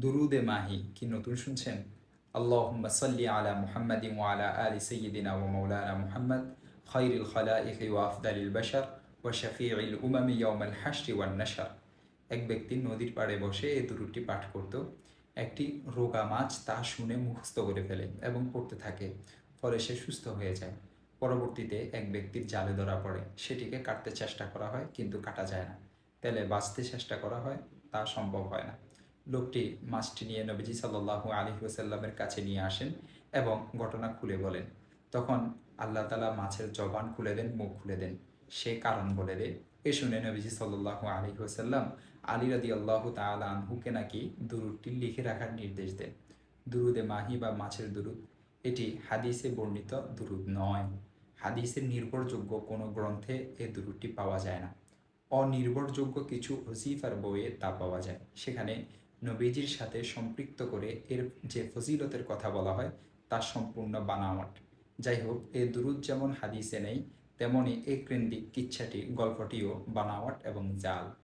দুরুদে মাহি কি নতুন শুনছেন? আল্লাহুম্মা সাল্লি আলা মুহাম্মাদিন ওয়া আলা আলি সাইয়্যিদিনা ওয়া মাওলানা মুহাম্মাদ খায়রিল খালাইকি ওয়া আফদালিল বাশার ওয়া শাফিউল উমামি ইয়াউমাল হাশরি ওয়ান নাশর। এক ব্যক্তি নদীর পাড়ে বসে এই দুরূদটি পাঠ করত। একটি রোগা মাছ তা শুনে মুখস্থ করে ফেলে এবং পড়তে থাকে। ফলে সে সুস্থ হয়ে যায়। পরবর্তীতে এক ব্যক্তির জালে ধরা পড়ে। সেটিকে কাটতে চেষ্টা করা হয় কিন্তু কাটা যায় না। তেলে বাছতে চেষ্টা করা হয়, তা সম্ভব হয় না। লোকটি মাছটি নিয়ে নবীজি সাল্লাল্লাহু আলাইহি ওয়াসাল্লামের কাছে নিয়ে আসেন এবং ঘটনা খুলে বলেন। তখন আল্লাহ তাআলা মাছের জবান খুলে দেন, মুখ খুলে দেন। সে কারণ বলে দেয়। এ শুনে নবীজি সাল্লাল্লাহু আলাইহি ওয়াসাল্লাম আলী রাদিয়াল্লাহু তাআলা আনহুকে নাকি দুরূদটি লিখে রাখার নির্দেশ দেন। দুরুদে মাহি বা মাছের দুরুদ এটি হাদিসে বর্ণিত দুরুদ নয়। হাদিসের নির্ভরযোগ্য কোনো গ্রন্থে এ দুরূদটি পাওয়া যায় না। অনির্ভরযোগ্য কিছু ওজিফার বইয়ে তা পাওয়া যায়। সেখানে নবীজির সাথে সম্পৃক্ত করে এর যে ফজিলতের কথা বলা হয় তা সম্পূর্ণ বানাওয়াট। যাই হোক, এ দুরূদ যেমন হাদিসে নেই, তেমনি এ কেন্দ্রিক কিচ্ছাটি গল্পটিও বানাওয়াট এবং জাল।